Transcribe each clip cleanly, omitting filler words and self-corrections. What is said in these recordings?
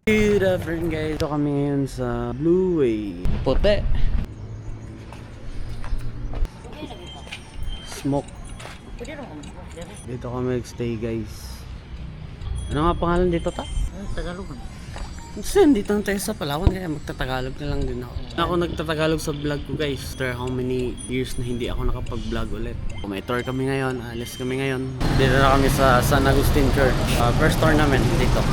Good afternoon guys. Ito kami ngayon sa Blue Way. Puti. Smoke. Dito kami nag-stay guys. Ano nga pangalan dito ta? Tagalog. Kasi dito na tayo sa Palawan kaya magtatagalog na lang din ako. Ako nagtatagalog sa vlog ko guys. After how many years na hindi ako nakapag-vlog ulit. May tour kami ngayon, alis kami ngayon. Dito na kami sa San Agustin Church. First tour namin dito.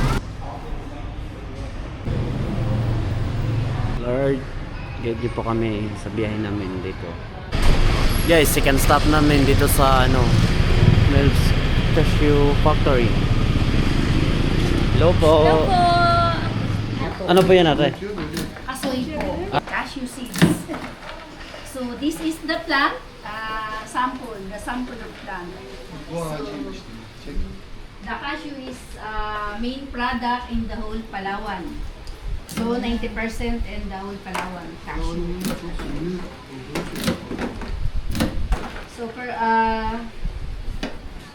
Lord, guide niyo po kami sa biyahe namin dito. Guys, second stop namin dito sa Mel's Cashew Factory. Hello po. Hello po! Ano po yan ate? Kasoy po. Cashew seeds. So, this is the plant. Sample. The sample of plant. So, the cashew is main product in the whole Palawan. So, 90% in the whole Palawan. Cashew. So,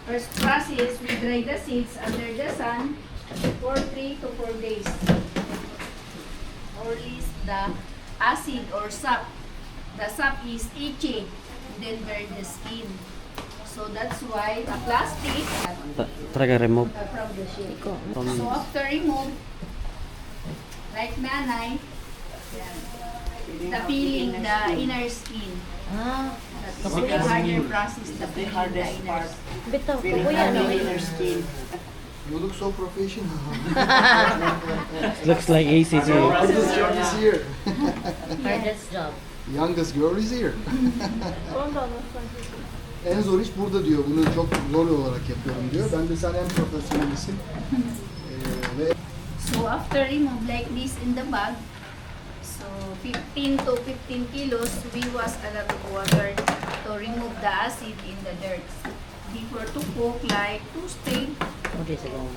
first process, we dry the seeds under the sun for 3 to 4 days. Or release the acid or sap. The sap is itchy, then burn the skin. So that's why the plastic Talaga remove. from the shape. So after remove, like nanay, yan, the peeling the inner skin. That's the harder process, the peeling the inner skin. Bitaw ko Peeling yan. the inner skin. You look so professional. Looks like ACC. Oldest girl is here. Hardest job. Youngest girl is here. En zor iş burada diyor. Bunu çok zor olarak yapıyorum diyor. Ben de sen en profesyonelisin. Ve So after remove like this in the bag, so 15 to 15 kilos, we wash a lot of water to remove the acid in the dirt. Before to cook like toasted, Hindi siguro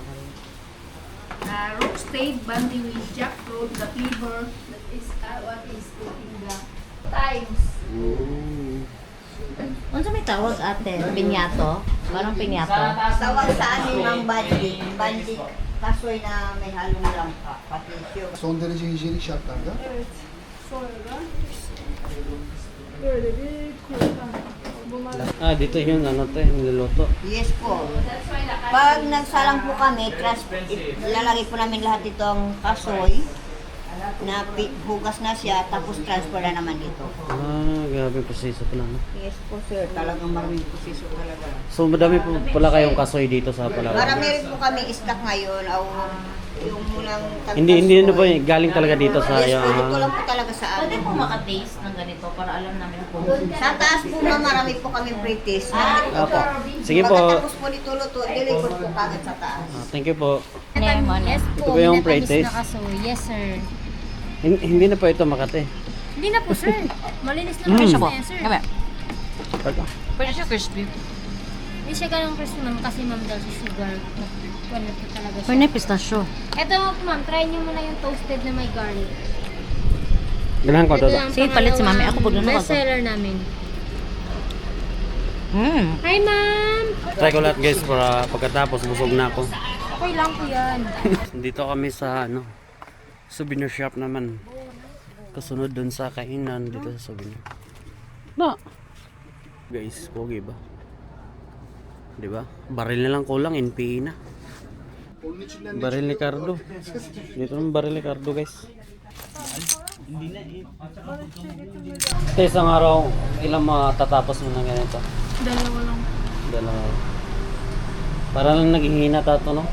roasted, banding with jackfruit, the flavor that is what is cooking the times. Ano may tawag ate? Pinyato? Parang pinyato? Tawag sa amin ng bandik, kasoy na may halong langka, patisyo. son derece hijyenik şartlarda. Evet. Sonra böyle bir kruvasan. Bunlar Dito yun, niluluto. Yes po. That's why the Pag nagsalang po kami, ilalagay po namin lahat itong kasoy na hugas na siya, tapos transfer na naman dito. Grabe yung proseso pala. No? Yes po sir, talagang maraming posiso talaga. So madami po pala kayong kasoy dito sa Palawan. Marami rin po kami stock ngayon, yung munang Hindi ano po galing talaga dito sa Yes po, dito lang po talaga sa Pwede amin. po makataste ng ganito para alam namin kung Sa taas po na marami po kami pre-taste. Opo. Sige po. Pagkatapos po dito luto, deliver po kagad sa taas. Thank you po. Yes Ito ba yung pre-taste? Yes sir. Hindi na po ito Makati. Hindi na po sir. Malinis na po siya yan sir. pwede siya crispy. Hindi siya ganun crispy ma'am kasi ma'am dahil sa sugar. Ano po talaga siya. Pwede pistachio. Ito ma'am, try niyo muna yung toasted na may garlic. Ganahan ko to. Sige, palit si mami. Ako po doon ako. Best seller namin. Hi ma'am! Try ko lahat guys para pagkatapos busog na ako. Okay lang po yan. Dito kami sa souvenir shop naman. Kasunod dun sa kainan dito sa souvenir. Guys, pogi ba? 'Di ba? Baril na lang kulang NPE na. Onun içinden ne Baril ni Cardo. Dito naman baril ni Cardo guys. Sa isang araw, ilang matatapos mo ng ganito? dalawa lang. Dalawa. Para lang naghihina tato, no?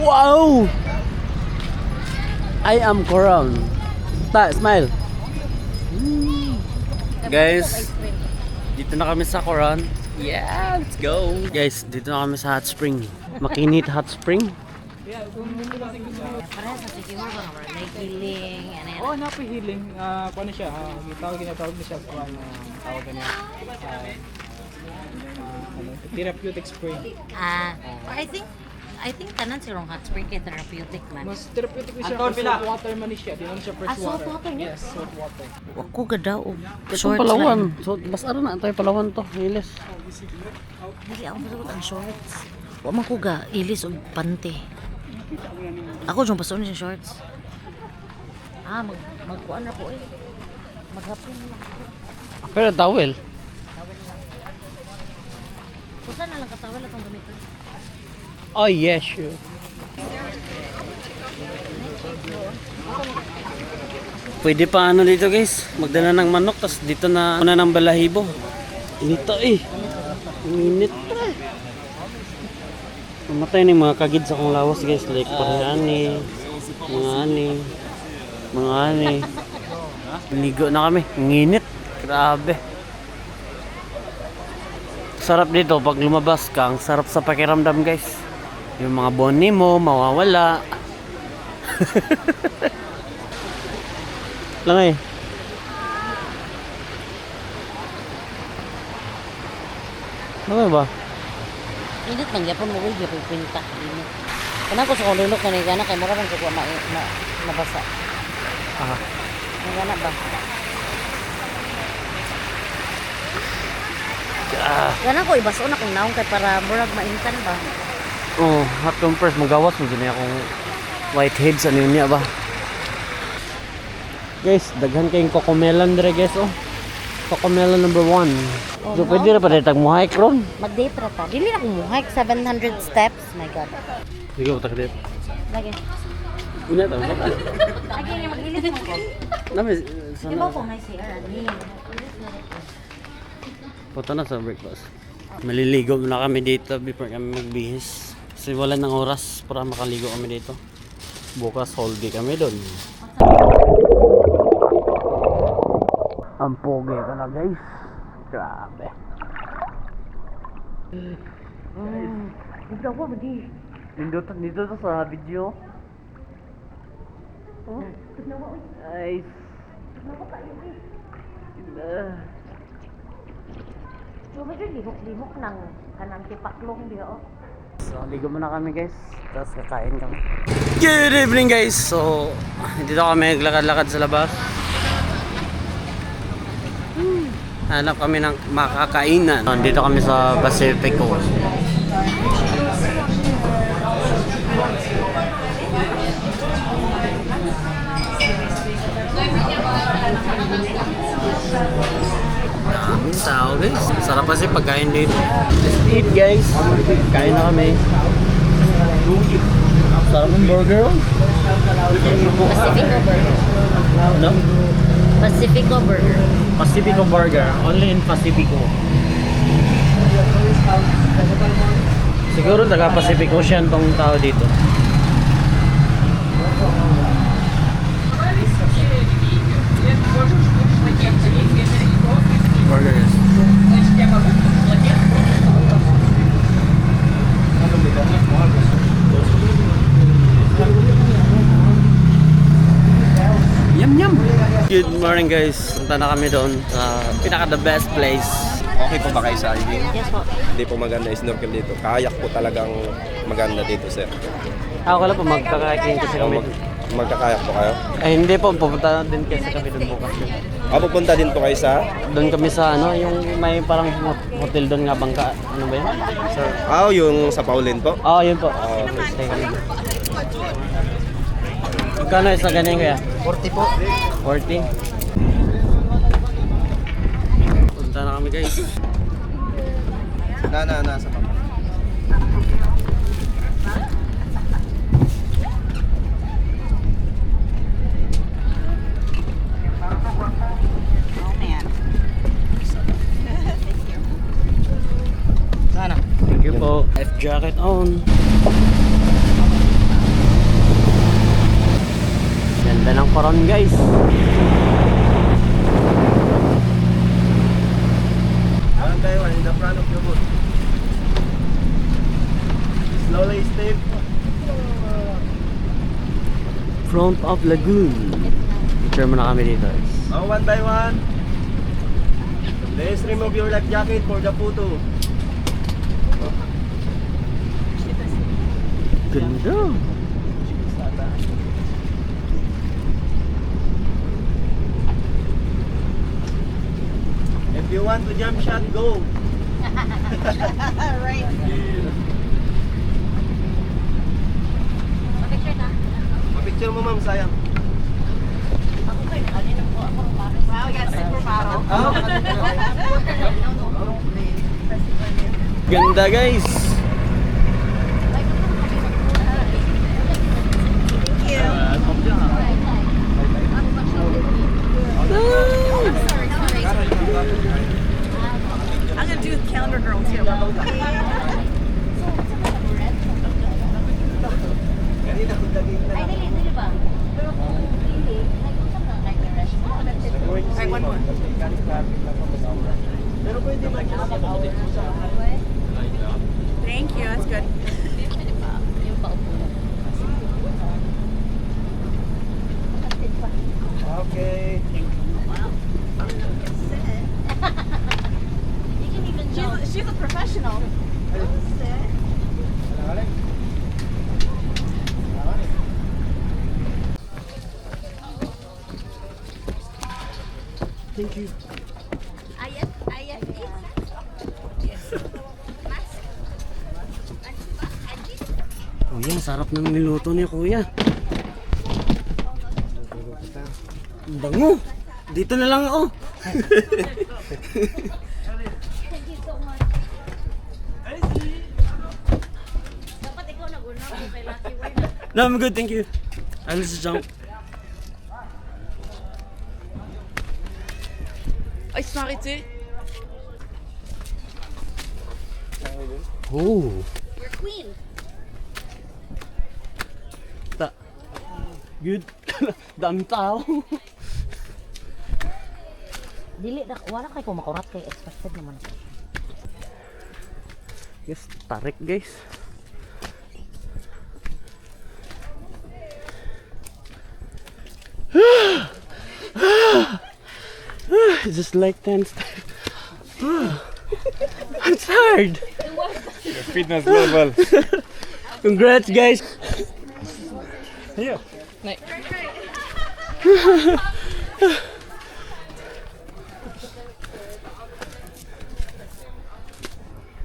Wow! I am Coron. Smile. Guys, dito na kami sa Coron. Yeah, let's go. Guys, dito na kami sa hot spring. Makinit hot spring. Parang sa siguro ba nga may healing, ano yan. Oh, napihiling. Ano siya? Ginatawag na siya sa tawag na therapeutic spray. I think I think tanan sirong hot spring kay therapeutic man. Mas therapeutic ni siya. Salt water man ni siya. Di naman siya fresh salt water. water niya? Yes, salt water. Ako gadaw og Itong shorts Palawan. na. So, basta ano na tayo Palawan to. Ilis. Dili ako masugot ang shorts. Wa man ko ga ilis og pante. Ako jung pasun sa shorts. Magkuan na po eh. Maghapon na. Pero towel. Kusa na lang katawal atong gamiton. Oh yes, sure. Pwede pa ano dito guys, magdala ng manok, tas dito na una ng balahibo. Inito eh. Init pa. Mamatay na yung mga kagid sa kong lawas guys, like pareani, mga ani. Ligo na kami, nginit. Grabe. Sarap dito pag lumabas ka, ang sarap sa pakiramdam guys. Yung mga boni mo, mawawala. Lang eh. Ano ba? Init man gyapon mo ul gyapon pinta. Init. Kana ko sa kulunok kanay kana kay mura man ko nabasa. Aha. Ngana ba? Kana ko ibaso na kung naong kay para murag maintan ba. Oh, hot compress magawas mo gini akong whiteheads ano yun niya ba? Guys, daghan kayong cocomelon dire guys oh. Cocomelon number 1. Oh, So no? pwede ra pa dito mo-hike ron. Mag-date ra ta. Dili na ko mo hike 700 steps. My god. Sige, utak dito. Lagi. Una ta, utak. Lagi nga mag-ilis mo ko. Nami Di sana. ba ko may CR ani? Punta na sa breakfast. Maliligo muna kami dito before kami magbihis. Kasi wala ng oras para makaligo kami dito. Bukas whole day kami doon. Ang pogi ka na guys. Grabe. Ito ko di. Dito to sa video. Oh. Ay. So medyo lihok-lihok ng kanang tipaklong diha oh. So, ligo muna kami guys. Tapos kakain kami. Good evening guys! So, dito kami naglakad-lakad sa labas. Hanap kami ng makakainan. Dito kami sa Pacifico. Daming tao guys. Sarap kasi pagkain dito. Let's eat guys. Kain na kami. Sarap ng burger. Pacifico burger. No? Pacifico burger. Pacifico burger. Only in Pacifico. Siguro taga Pacific Ocean tong tao dito. Burgers. Yum yum. Good morning guys. Punta na kami doon sa pinaka the best place. Okay po ba kayo sa diving? Yes po. Hindi po maganda snorkel dito. Kayak po talagang maganda dito, sir. Ako wala po magkakakin kasi kami. Magkakayak po kayo? Ay hindi po, pupunta din kasi kami doon bukas. Pupunta din po kayo sa? Doon kami sa ano, yung may parang hotel doon nga bangka. Ano ba yun? Sir. Yung sa Pauline po? Oo, yun po. Stay kami doon. Magkano isa ganyan kaya? 40 po. 40. Punta na kami guys. Nasa pa. Thank you po. Life jacket on. Ganda ng koron guys. One by one in the front of your boat. Slowly step. Front of Lagoon. Picture muna kami dito guys. One by one. Let's remove your life jacket for the photo. Ganda. If you want to jump shot, go. Picture mo ma'am, sayang. Ganda guys. I'm gonna do calendar girl too. Ay, dili ba? Pero kung dili, nag-usap na like the restaurant. Ay, one more. Thank you, that's good. Yung paupo. Okay. You can even jump. She's a professional. Thank you. Kuya, sarap ng niluto ni Kuya. Ang bango. Dito na lang ako. Dapat ikaw nag-una kung kay Lucky Word. No, I'm good, thank you. I'll just jump. Ay, smakit Oh. We're queen. Good. Dami tao. Dili, wala kay kung makurat kay expected naman. Yes, tarik guys. Just like 10 steps. I'm tired. Fitness level. Congrats guys. Here.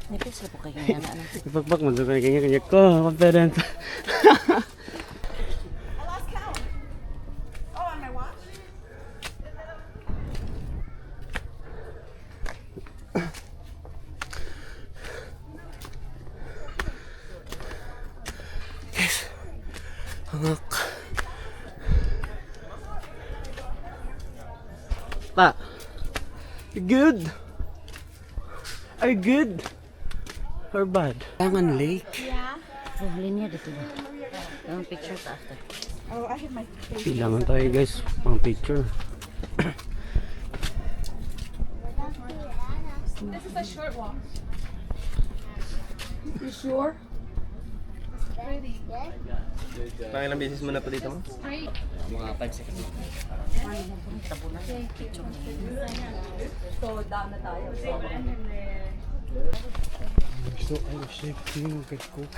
Nipis na po kayo nga na. Ipagpag mo doon kanya ko. Confident. Oh, on my watch? Hangak. Pa. You good? Are you good? Or bad? Tangan Lake. Oh, linya dito ba? Yung picture sa after. Oh, I have my face. Kailangan tayo guys, pang picture. This is a short walk. You sure? Pangilang beses mo na pa dito mo? Mga 5 seconds. So, down na tayo. So, I was shaking kay Cook.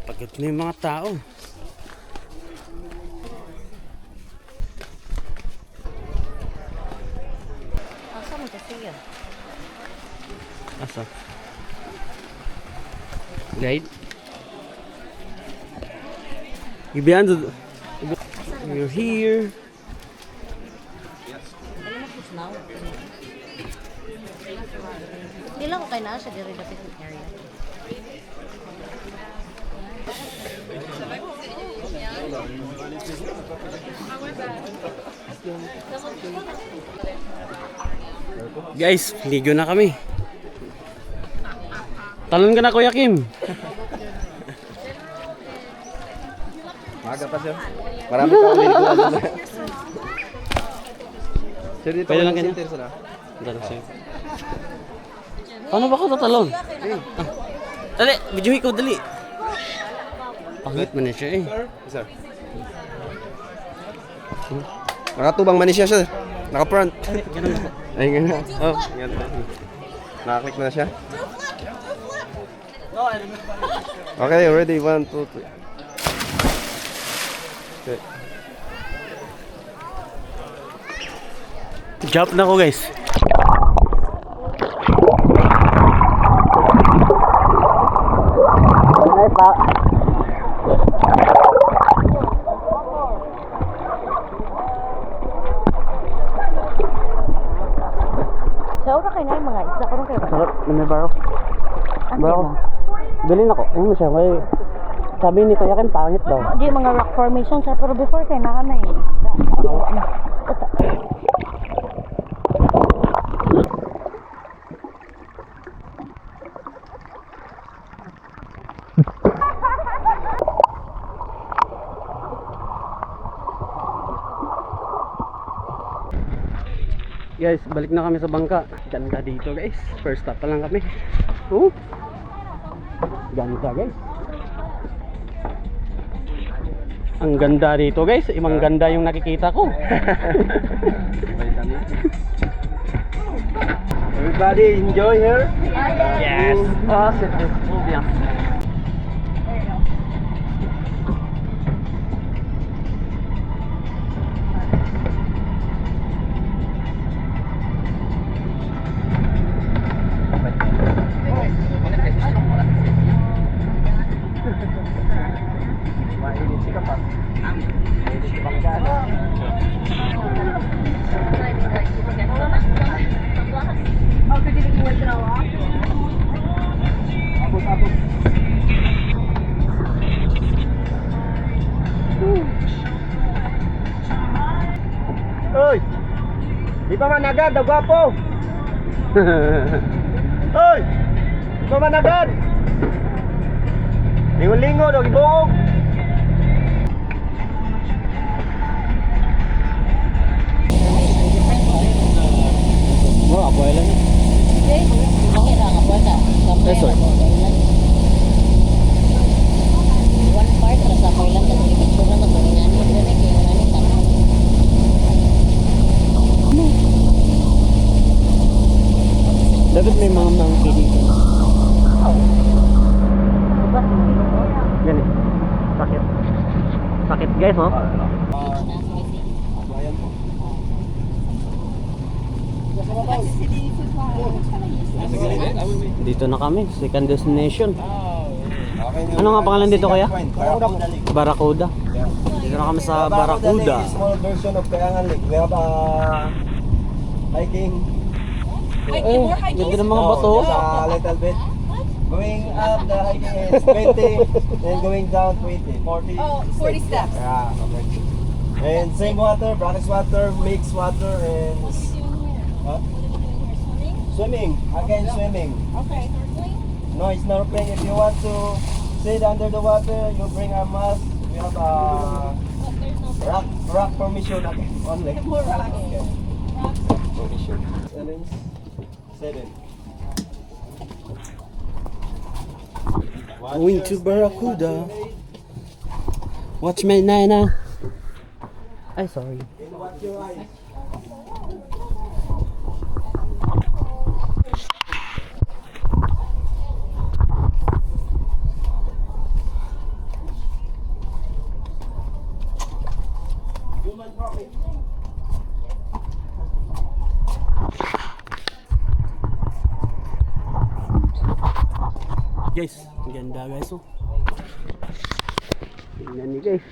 Pagkat na yung mga tao. Asa mo kasi yan? Asa? Guide? Ibihan to... You're here. Now. Hindi lang ko kayo na siya diri the picnic area. Guys, ligo na kami. Talon ka na Kuya Kim. Maga pa sir. Marami pa ulit ko. Sir, dito Pwede lang ako ganyan? center sir. Dalo sa'yo. Paano ba ako tatalon? Ah. Dali, videohin ko, dali. Pangit man na siya eh. Sir. Nakatubang man siya sir. Naka-front. Ganun ako. Ay, ganun. Oh, ganun. Nakaklik na siya? Okay, ready? 1, 2, 3. Okay. Jump na ko guys. Sa ka kayo na yung mga isda. Karong kayo ba? Sarap, baro. Ang Baro. mo. Bilhin ako. Ano siya? May... Sabi ni Kuya Ken, pangit daw. Di mga rock formation sa pero before kayo na kami isda. Guys, balik na kami sa bangka. Ganda dito guys. First stop pa lang kami. Oh. Ganda guys. Ang ganda dito guys. Imang ganda yung nakikita ko. Everybody enjoy here? Yes. Oh, yeah. Oy! Di pa managad, gwapo! Oy! Di pa managad! Lingon-lingon, o ibuog! Oh, ako lang. Eso. One part para sa Thailand kasi picture na to niyan ni dire kay wala ni tanong. Dapat may mga monkey dito. Gani. Sakit. Sakit guys, oh. Dito na kami, second destination. Ano nga pangalan dito kaya? Barracuda. Dito na kami sa Barracuda. Small version of Kayangan Lake. We have hiking. Eh, ganda ng mga bato. Just a little bit. Going up, the hiking is 20, then going down 20, 40. Oh, 40 steps. Yeah, okay. And same water, brackish water, mixed water, and huh? Swimming. Again, swimming. Okay. No, it's snorkeling. If you want to sit under the water, you bring a mask. We have a rock permission again only. More rocks. Okay. Permission. 7. Going to Barracuda. Watch my nana. Ay, sorry. Watch your eyes. Guys, ang ganda guys, oh. Tingnan niyo guys.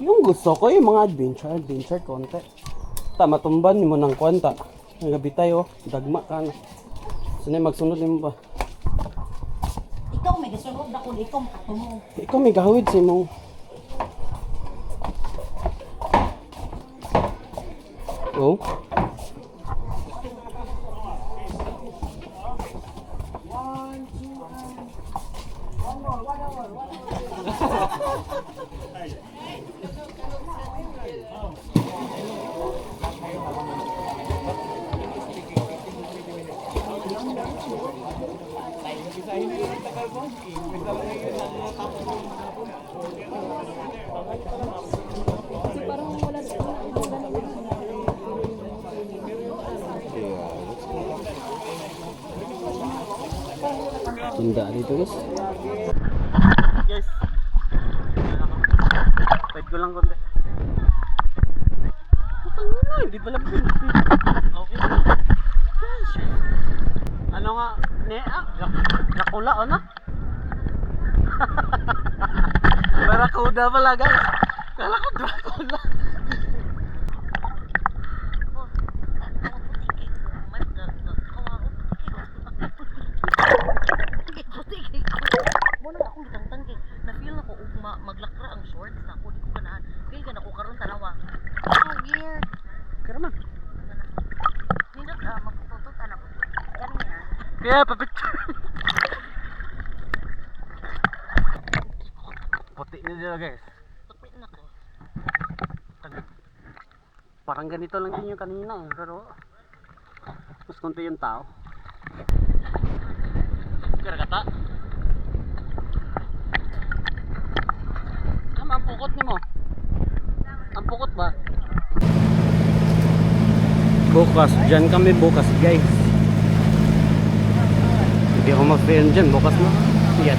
Yung gusto ko yung mga adventure konti. Matumban mo ng kwanta. Ang gabi tayo, dagma ka na. Sanay magsunod mo pa. Ikaw may gasunod ako ikaw makatumo. Ikaw may gahawid sa imong. Oh. bangga dito guys. Guys. Pwede ko lang konti. Hindi pala pwede. Okay. Ano nga? Dracula o na? Barracuda pala guys. Kala ko Dracula. Muna akong gitangtang kay na-feel ako ugma maglakra ang shorts na ako di ko ganahan. Feel ka na ko karon tanawa. Oh, weird. Kaya man. Nindot magtutot anak ko. Ganun yan. Kaya papicture. Puti na dito guys. Tupit na ko. Parang ganito lang din yung kanina eh. Pero mas konti yung tao. Kaya kata. Ang pukot ni mo. Ang pukot ba? Bukas, dyan kami bukas guys. Hindi ako ma-film dyan, bukas mo. Yan.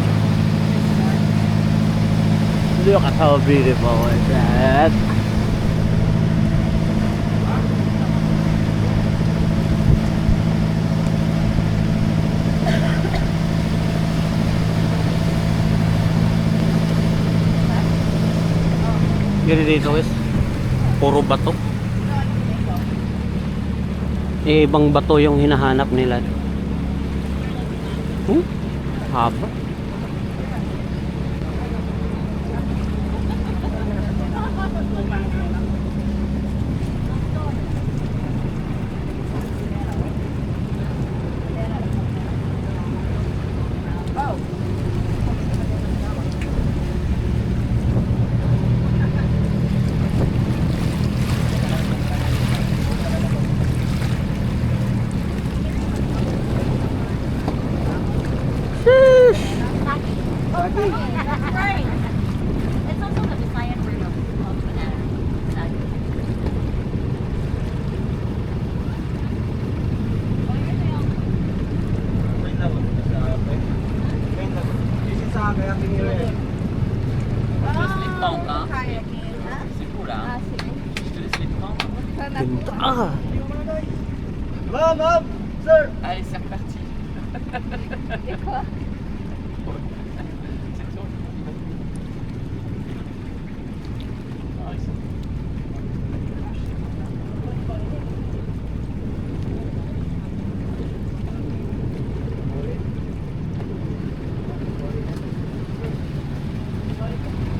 Look at how beautiful is that. Gini dito guys, puro bato. Ibang bato yung hinahanap nila. Haba. It's also the Visayan word of banana. Sagi. This is kayaking area. Ganda. Ma'am! Sir!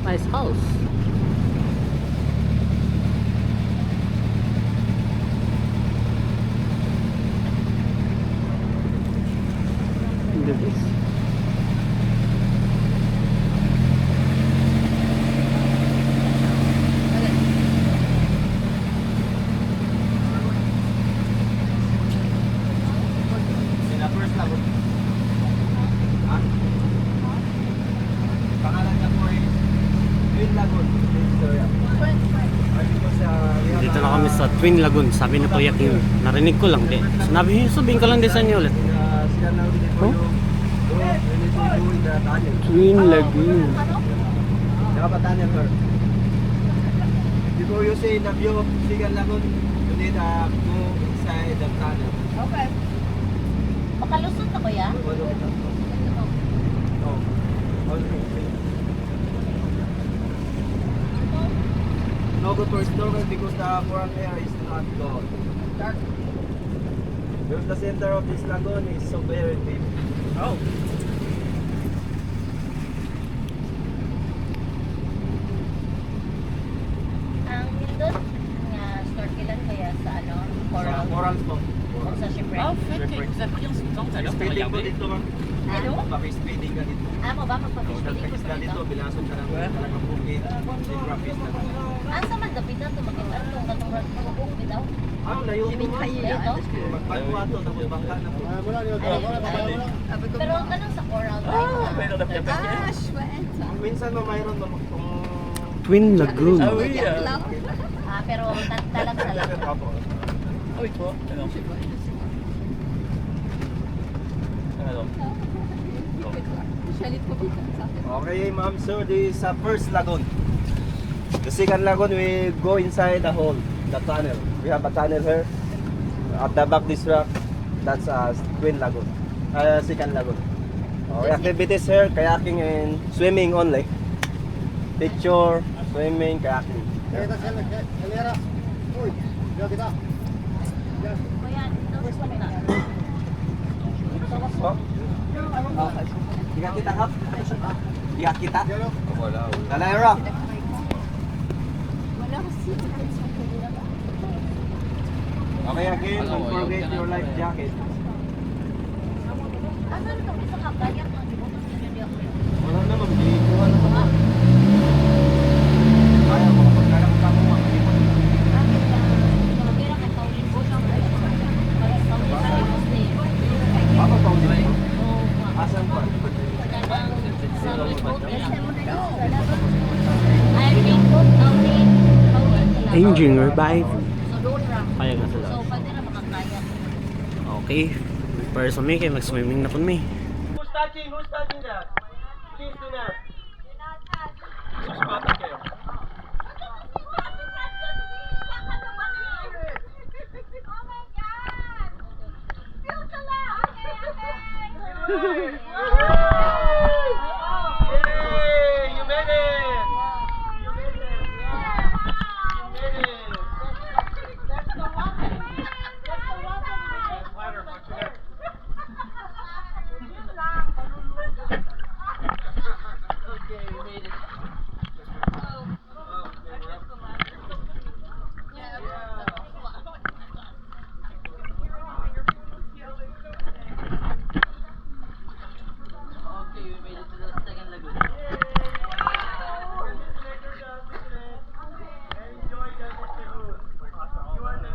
Nice house. Look at this. First lagon. Pangalan niya po ay Twin Lagoon, Victoria. Dito na kami sa Twin Lagoon. Sabi na Kuya Kim. Narinig ko lang din. Sabihin ko lang din sa inyo ulit. Sila lang din po Huh? yung tunnel. Twin Lagoon. Saka pa tunnel, sir. Before you say the view of Sigan Lagoon, you need to go inside the tunnel. Okay. Makalusot na ko ya? No. No go towards Dogan because the foreign air is not good. Because the center of this lagoon is so very deep. Oh. Ang hindot nga snorkelan kaya sa ano, coral. Corals po. O sa shipwreck. Shipwreck. Speeding po dito, ma'am. Ano? Speeding ka dito. Mo ba magpa-fishing ko Pagkakista sa dito, dito? bilasod ka lang talagang bukid. Geography na. Asa man dapit na to makita itong katong rugong bitaw? Ah, layo po, ma'am. Layo to? Magpagkuha to, tapos bangka na po. Pero kanang sa coral type na. Minsan mo mayroon kung Twin Lagoon. Pero talag sa lang. Apo. Chalet po dito sa akin. Okay, ma'am. So this is first lagoon. The second lagoon, we go inside the hole, the tunnel. We have a tunnel here. At the back this rock, that's a twin lagoon. Second lagoon. Okay, activities here, kayaking and swimming only. Picture, swimming, kayaking. Oh. Ikat kita, Kap? Ikat kita? Wala. Wala yung rock. Wala kasi. Okay, again, don't forget your life jacket. Ano ito sa kabayan ang dibutos ninyo di ako? Wala naman, di kuha naman. Kaya mo, kapag nalangka mo, makikita. Bakit ka magkira ka taulin po siya? Kaya taulin sa limos ni. Baka pa ulit. Oo, Asan pa? kanang sa report nila. I think taulin nila. Engine revive. So doon ra. Kaya nga sila. So pwede na makakaya. Okay. Para sa may, kaya mag-swimming na po may. Who's touching? Who's touching that? Please do not. Suspatan kayo. Yay! You made it! You made it! You made it! Water, what's your name? Okay, we made it. Okay, we made it to the second lagoon. Enjoy the lagoon. You are the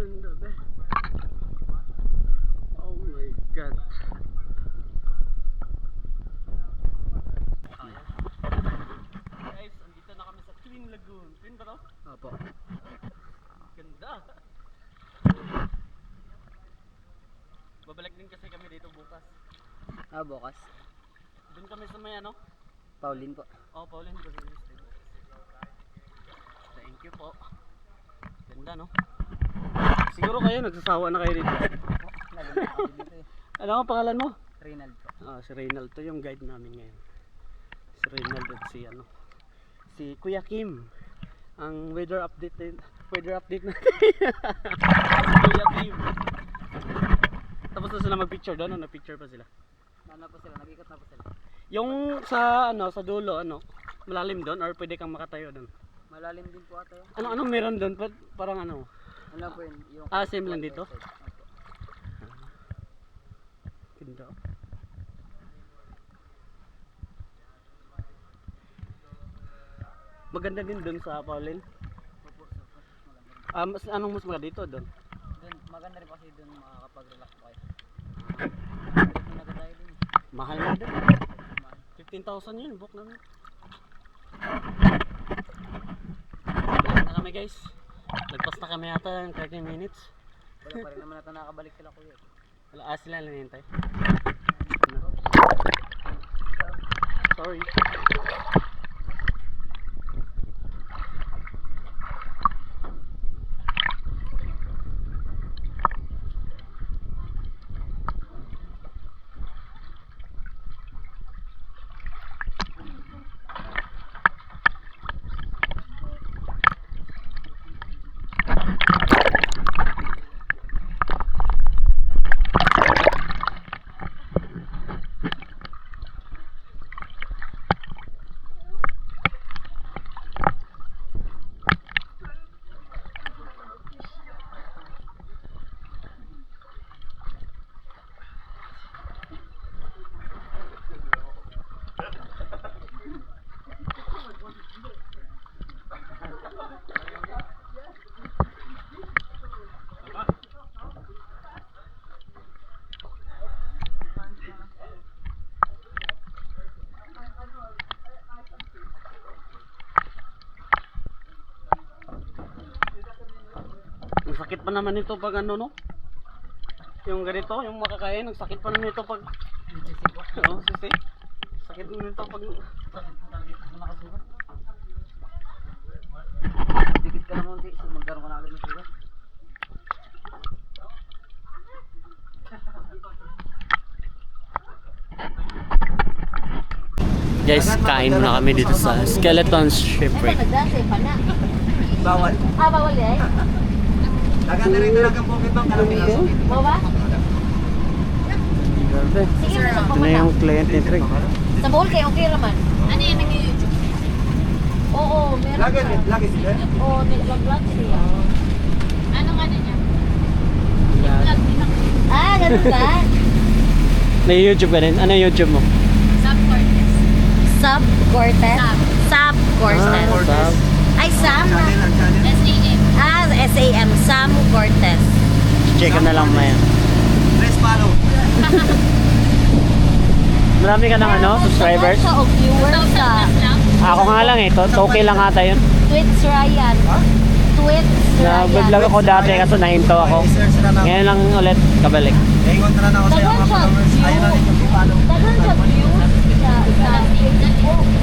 Ganda ba? Oh my God. Guys, andito na kami sa Twin Lagoon. Twin ba to? Opo. Ganda. Babalik din kasi kami dito bukas. Bukas. Doon kami sa may ano? Pauline po. Oh, Pauline. Thank you po. Ganda, no? Siguro kayo nagsasawa na kayo dito. Ano ang pangalan mo? Reynald po. Si Reynald to yung guide namin ngayon. Si Reynald at si ano, si Kuya Kim. Ang weather update na si Kuya Kim. Tapos na sila mag-picture doon, no? Nag-picture pa sila. Ano po sila? Nag-ikot na po sila. Yung sa ano, sa dulo ano, malalim doon or pwede kang makatayo doon. Malalim din po ata yun. Ano meron doon? Parang ano? Ano po yun? Yung Same lang dito? Ganda. Maganda din doon sa Pauline. Anong mas maganda dito doon? Doon, maganda rin po kasi doon makakapag-relax po kayo. Doon tayo din. Mahal na din. 15,000 yun, book namin. Balik na kami guys. Lagpas na kami yata ng 30 minutes. Wala pa rin naman natin nakabalik sila kuya. Wala, sila lang hintay. Sorry. sakit pa naman ito pag ano, no? Yung ganito, yung makakain, ang sakit pa naman ito pag... Oo, sisi. Sakit naman ito pag... Dikit ka naman, so magkaroon ka na agad ng sugat. Guys, kain muna kami dito sa Skeleton Shipwreck. Nagdasay pa na. Bawal. Bawal eh. Dagan na rin talagang pocket bang karamihan. Bawa? Grabe. Sige, sa Ito na yung client ni Trey. Sa bowl kayo, okay raman. Ano yan nag-YouTube? Oo, meron Lagi, siya. lagi sila. Oo, nag-vlog siya. Anong ano niya? Ah, ganun ba? May YouTube ka rin? Ano yung YouTube mo? Sub-Cortes. Sub Cortez? Sub Cortez. Sab. Ay, Sam. S-A-M. Ah, SAM. Sam Cortez. Check na lang mo yan. Press follow. Marami ka ng ano, subscribers? Sa o viewers sa Ako nga lang eh, okay lang ata yun. Twits Ryan. Twits Nag-vlog Ryan. ako dati kaso nahinto ako. I-search na lang. Ngayon lang ulit kabalik. Ingon na lang ako sa iyo mga followers. Ayun na rin yung follow. Dagan siya views sa Facebook.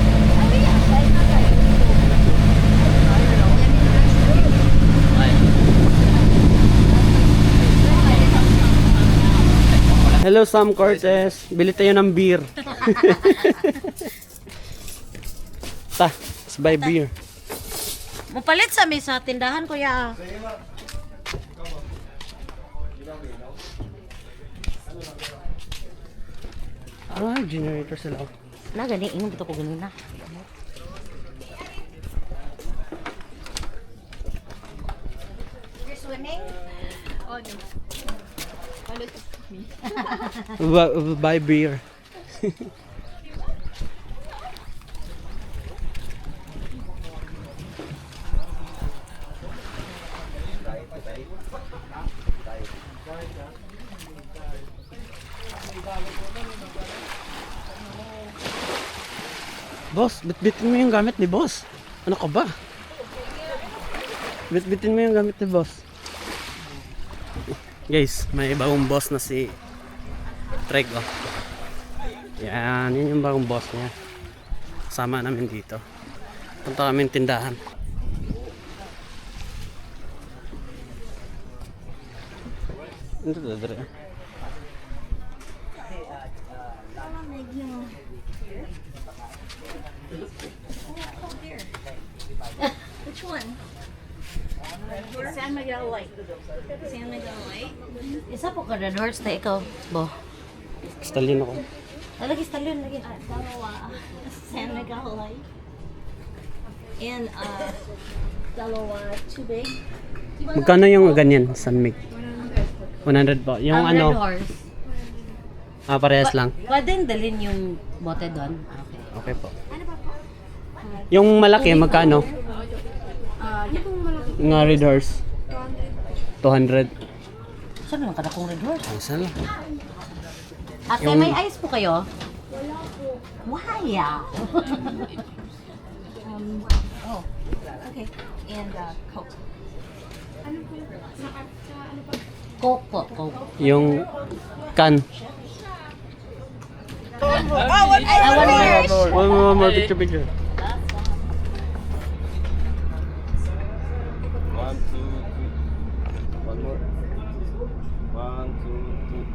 Hello Sam Cortez, bili tayo ng beer. Let's buy beer. Mapalit sa may sa tindahan kuya. Ah, generator sila. Na gani, ingon bito ko ganina. You're swimming? Oh, no. Buy beer. Boss, bitbitin mo yung gamit ni boss. Ano ka ba? Bitbitin mo yung gamit ni boss. Guys, may bagong boss na si Treg, oh. Yan, yun yung bagong boss niya. Kasama namin dito. Punta kami ng tindahan. Ito to, Dre. Which one? San Miguel Light. San Miguel Light? Isa po ka na doors na ikaw, bo. Stalin ako. Lagi stalyon lagi. Dalawa. San Miguel Light. And, dalawa, too big. Magkano yung ganyan, San Mig? 100 po. Yung Ang ano, red horse. parehas lang. Pwedeng dalhin yung bote doon. Okay. Okay po. Yung malaki, magkano? Yung red horse. 200. Saan naman kada kong red horse? Ay, saan lang? Ate, Yung- may ice po kayo? Why? Oh, okay. And, Coke. Coke po, Coke. Yung can. One more picture. One, two, three. One more. One, two, three.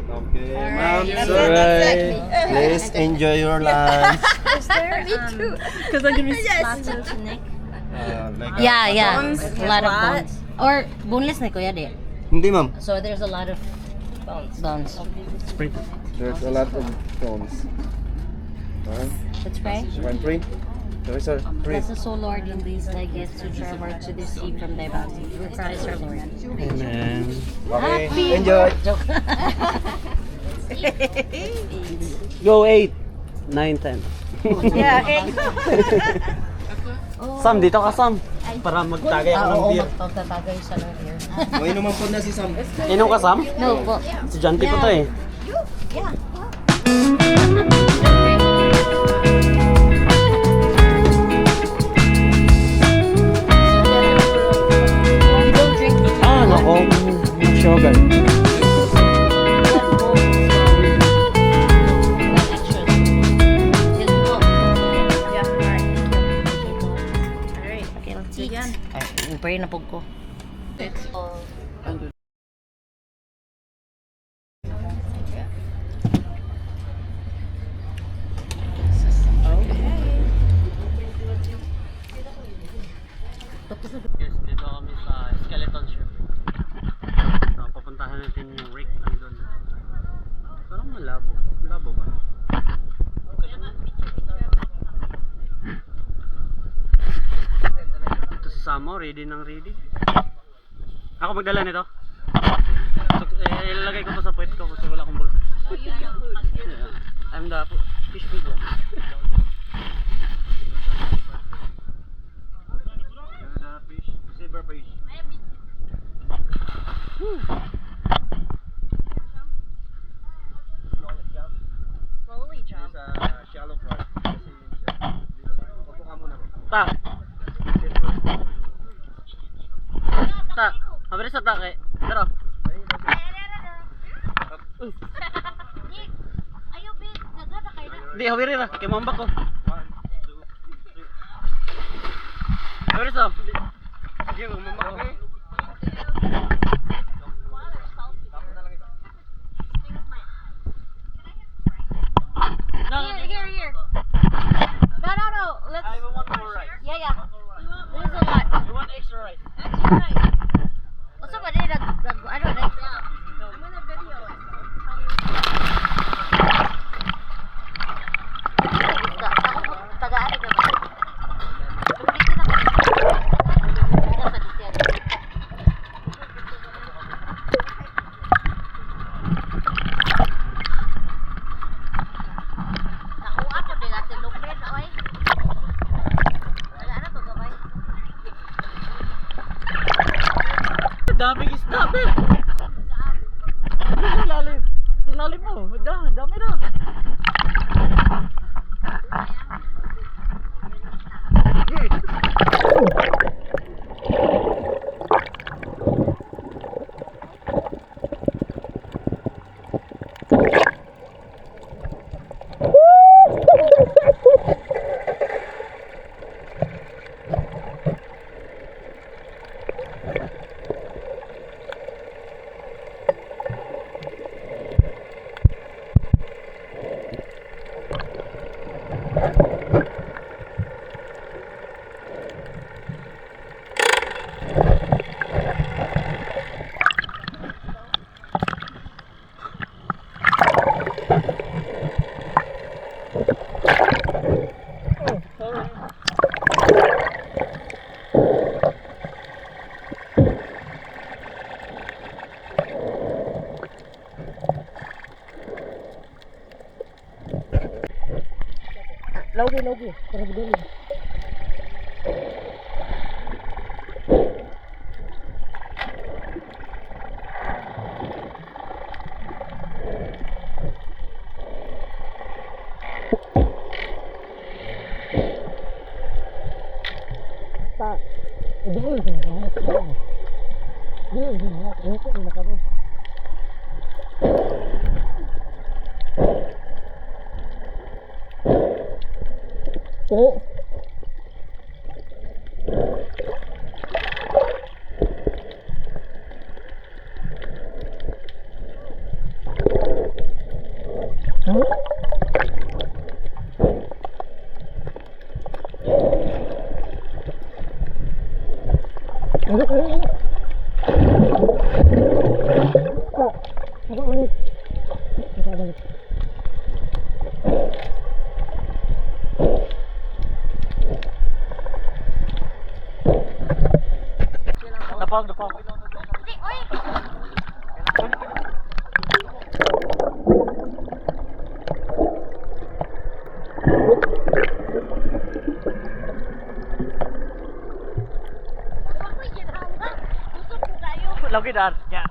Okay, ma'am, sir. Alright. Please enjoy your lunch. Like Yeah. A lot of bones. Or boneless na kuya di. Hindi, ma'am. So there's a lot of bones. Spray. There's a lot of phones. One, Let's pray. one, three. Sorry, sir. Three. Bless us, O Lord, in these thy gifts which are about to receive from thy bounty. Through Christ our Lord. Amen. Okay, enjoy. Go 8, 9, 10. Yeah, Sam, dito ka Sam. Para magtagay ako ng Oo, beer. magtatagay siya ng beer. May naman po na si Sam. Inom ka Sam? No po. Si Janty ko to eh. You don't drink. Ah, no. Pray na po ko. Yes, dito kami sa skeleton ship. So, papuntahan natin yung rig nandun. Parang malabo. Malabo ba? Ito si Samo, ready nang ready. Ako magdala nito. So, ilalagay ko pa sa puwet ko kasi wala akong bulsa. Yeah. I'm the fish feeder. Fish, silver fish. Slowly jump. Shallow part. Upo ka muna. Ta. Ta. Habis sa ta kay. Pero. Ayo, Bin. Nagada kayo na. Di hawiri ra kay mambak ko. Habis sa. Sige, mambak ko. No, Here. No. Let's. I want more rice. Yeah. This is a lot. I want extra rice. What's up, buddy? I don't know. Tagaan ka ba? Nakuha ko din natin lukred, oy. Tagaan na to, gabay. Daming isda, be. Sa lalim. Sa lalim mo. Dami na. Logi. Para bigyan. Dapag. Lagi dar. Ya.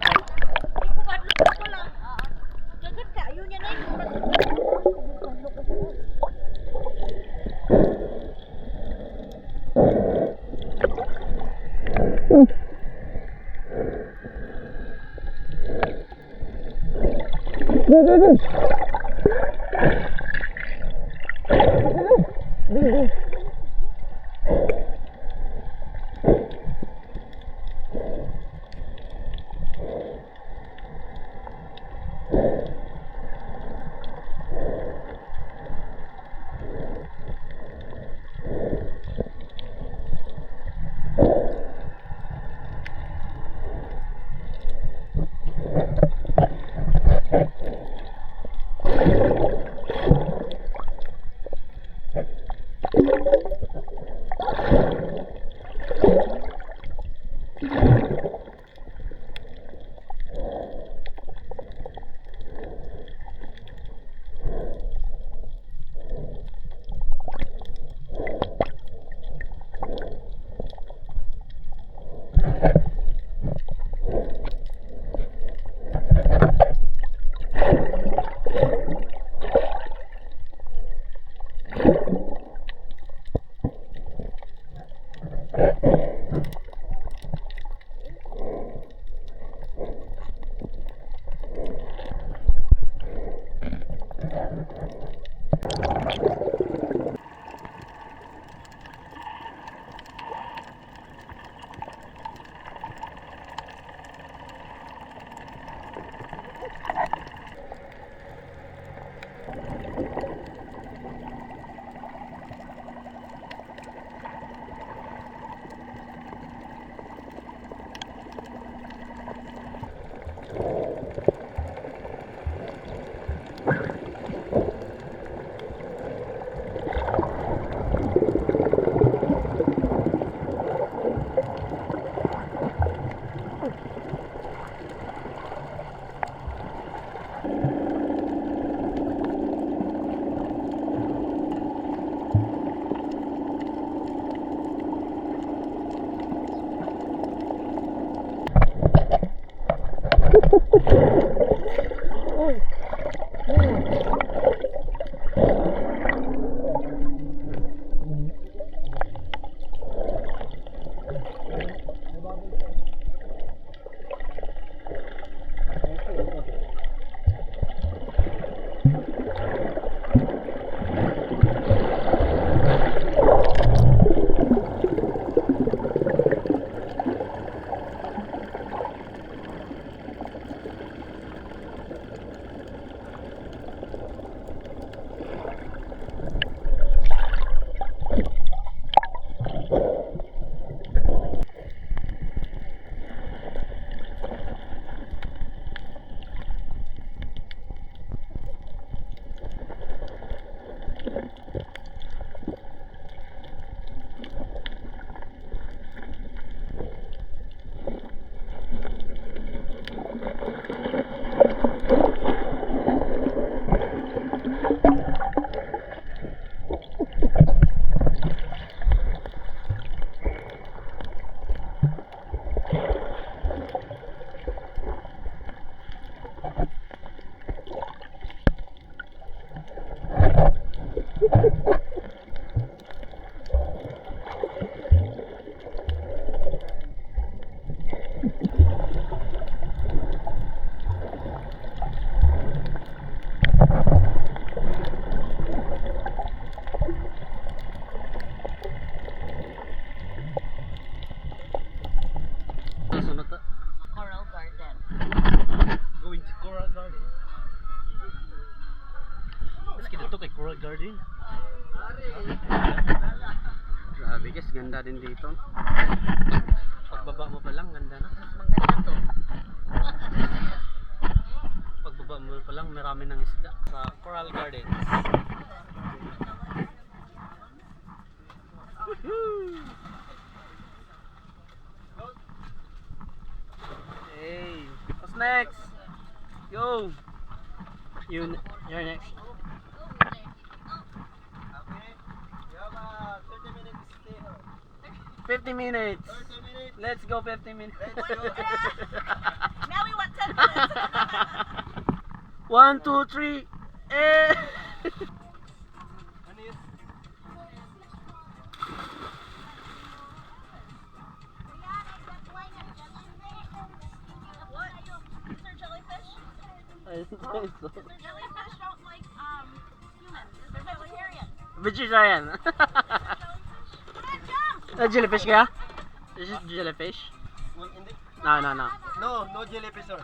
Garden. Grabe guys, ganda din dito. Pagbaba mo pa lang, ganda na. Maganda to. Pagbaba mo pa lang, marami ng isda sa Coral Gardens. Hey, what's next? Go! You're next. Okay. We have 30 minutes stay here. 50 minutes. 30 minutes. Let's go 50 minutes. Let's go. Now we want 10 minutes. 1, 2, 3. Eh! Vegetarian. Jellyfish kaya? Is it jellyfish? Well, hindi. No. No jellyfish, sir.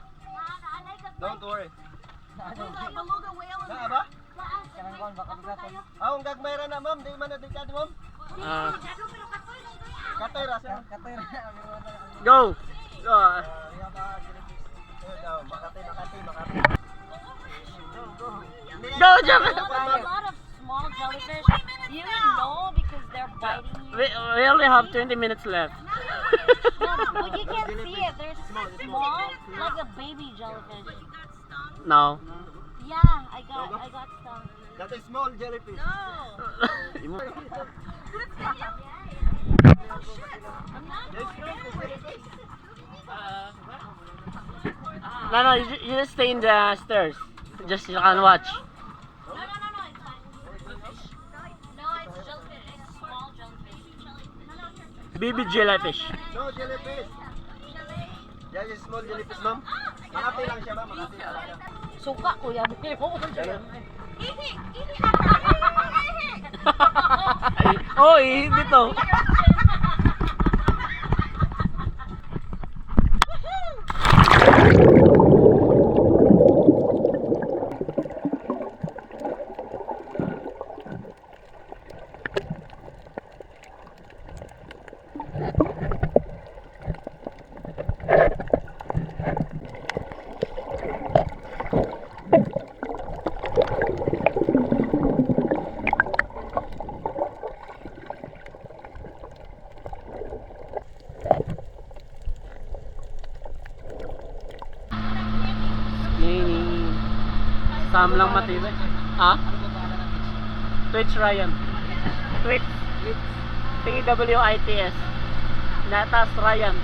Don't worry. Naa ba? Kanang kuan baka bigaton. Ang gagmayra na, ma'am. Di man na dikad, ma'am. Ah, Katay ra, sir. Katay ra. go! Go! Makatay. Go, jump! A lot of small jellyfish. You know because they're biting you. We only have 20 minutes left. Well, you can't see it. They're small, like a baby jellyfish. No. Yeah, I got stung. That is small jellyfish. No, you just stay in the stairs. Just you can watch. No, it's fine. No, it's jellyfish. It's small jellyfish. Baby jellyfish. No jellyfish. Yeah, yung small jellyfish, ma'am. Makati lang siya, ma'am. Makati lang siya. Suka ko yan. Oy, dito. Sam lang matibay. Ha? Twitch Ryan. Twitch. TWITS. Natas Ryan.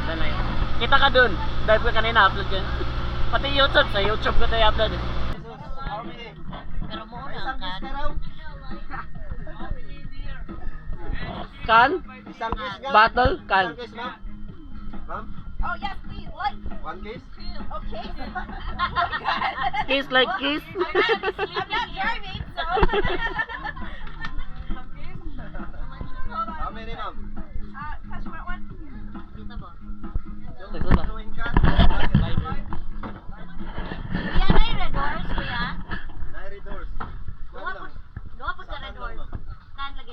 Doon na yun. Kita ka dun. Dahil ko kanina upload yun. Pati YouTube. Sa YouTube ko tayo upload. Pero muna kan. Kan? Isang kiss nga. Battle? Kan? Isang kiss, ma'am. Ma'am, Oh yes, please. What? one kiss. Okay. Kiss like kiss. I'm not driving, so. How many, ma'am? Kasha, what? Dito ba? Following ka. Kuya, na yung red doors, kuya? Diary doors. Gawa po ka red doors. Saan lagi?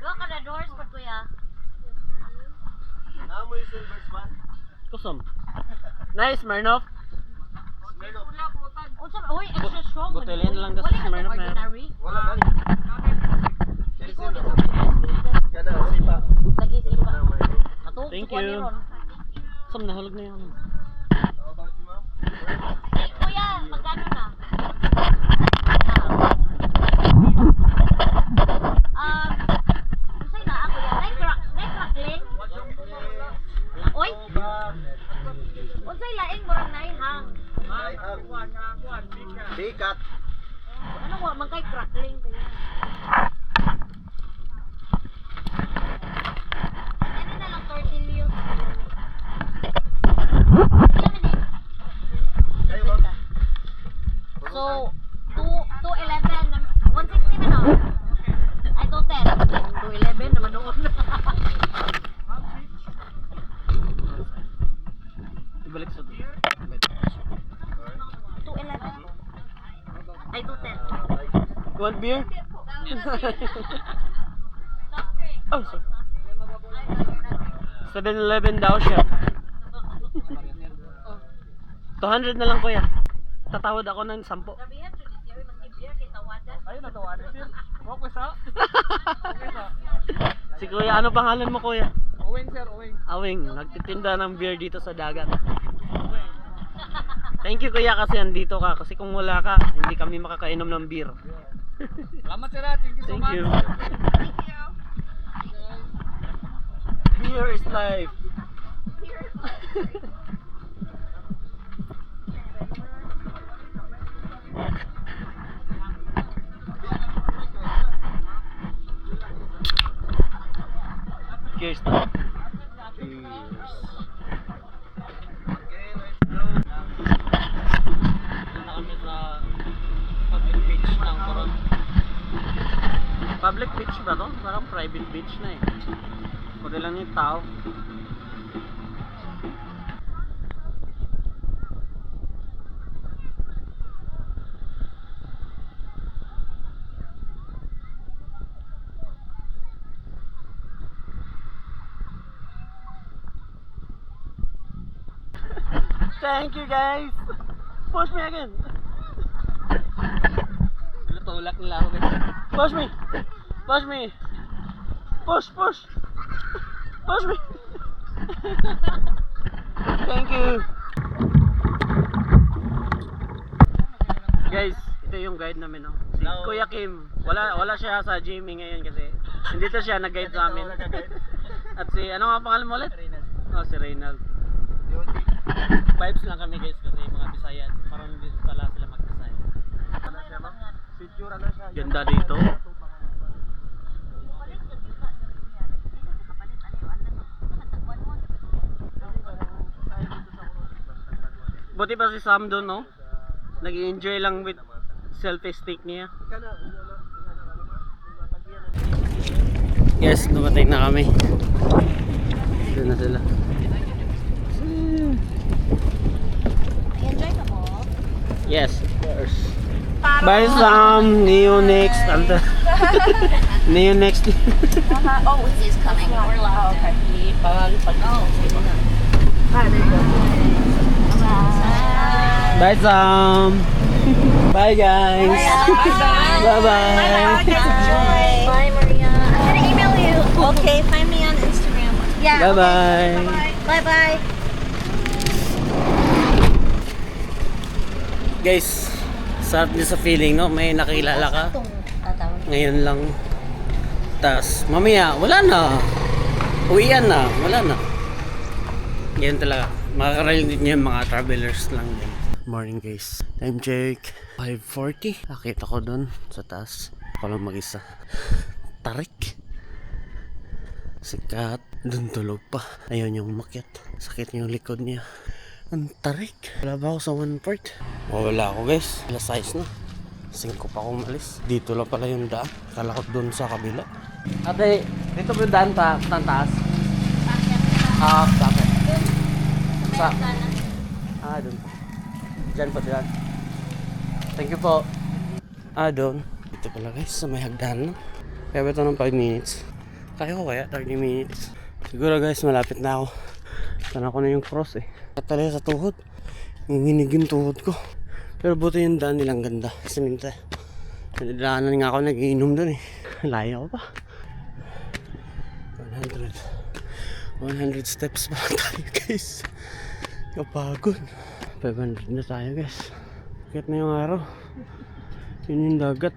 Gawa ka red doors po, kuya. Naamoy silver swan. Kusum. Nice, Smirnoff. Unsa ba? Uy, extra strong. Butelin lang daw sa Smirnoff na yan. ordinary. Wala man. Chelsea na. Kana, sipa. Lagi sipa. Ato, Thank sukuan you. ni Ron. Sam, nahulog na yan. How about you, ma'am? Eh, kuya, magkano na? Unsay na ako yan? Nay crackling? Oy, unsay laing murang naihang? Bikat. Ano wa man kay crackling kaya? Ano na lang tortillas? Ilan minutes? Kayo beer? Oh, sorry. 7-Eleven daw siya. 200 na lang kuya. Tatawad ako ng 10. Ayun na tawanan sir. Okay sa. Si kuya, ano pangalan mo kuya? Owing sir, owing. Awing, nagtitinda ng beer dito sa dagat. Thank you kuya kasi andito ka. Kasi kung wala ka, hindi kami makakainom ng beer. Salamat sir, thank you so Thank much. you. Beer is life. Cheers to. Cheers. Dito na kami sa public beach ng Coron. Public beach ba to? Parang private beach na eh. Pwede lang yung tao. Thank you guys! Push me again! Tulak nila ako guys. Push me! Push me! Push! Push! Push me! Thank you! Guys, ito yung guide namin, no? Si Kuya Kim. Wala siya sa GMA ngayon kasi dito siya nag-guide sa amin. At si, ano nga pangalan mo ulit? Oh, si Reynald. Vibes lang kami guys kasi mga Bisaya. Parang hindi pala sila mag-Bisaya. Ganda dito. Buti pa si Sam doon, no? Nag-enjoy lang with selfie stick niya. Yes, dumating na kami. Doon na sila. Enjoy ka mo? Yes, of course. Bye Sam! Neo next. Neo next. Oh, he's coming. We're loud. Okay. Bye Sam! Bye guys! Bye bye! Bye, Maria. I'm gonna email you. Okay, find me on Instagram. Yeah. Bye bye! Bye bye. Guys, sarap din sa feeling, no? May nakilala ka. Ngayon lang. Tas, mamaya, wala na. Uwian na, wala na. Yan talaga. Makakarating din yung mga travelers lang din. Morning guys. Time check. 5:40. Nakita ko dun sa taas. Ako lang mag-isa. Tarik. Sikat. Dun tulog pa. Ayun yung umakyat. Sakit yung likod niya. Ang tarik. Wala ba ako sa one part? Wala ako guys. Alas 6 na. 5 pa akong malis. Dito lang pala yung daan. Kala ko dun sa kabila. Ate, dito ba yung daan pa? Sa taas? Bakit? Sa? Dun. Diyan po, diyan. Thank you po. Doon. Dito pala guys, sa may hagdan. Kaya ba ito ng 5 minutes? Kaya ko kaya 30 minutes. Siguro guys, malapit na ako. Sana ko na yung cross eh. Talaga sa tuhod. Nanginig yung tuhod ko. Pero buti yung daan nilang ganda. Siminta. Nadaanan nga ako nag-iinom dun eh. Layo ko pa. 100 steps pa lang tayo guys. Kapagod. 500 na tayo guys. Bakit na yung araw? Yun yung dagat.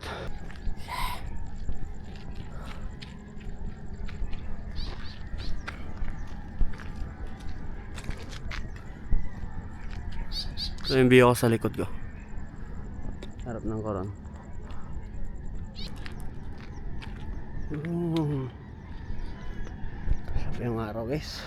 So yung view ko sa likod ko. Harap ng Coron. Sarap yung araw guys.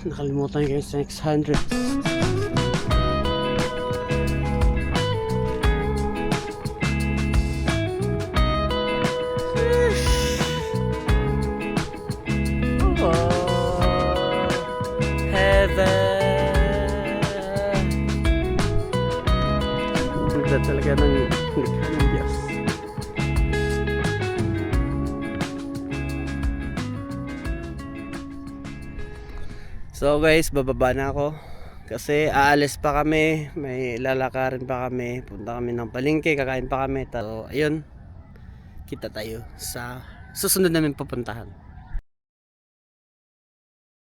Nakalimutan ko yung 600. likha ng Diyos. So guys, bababa na ako. Kasi aalis pa kami, may lalakarin pa kami, punta kami ng palengke, kakain pa kami. So ayun, kita tayo sa susunod namin pupuntahan.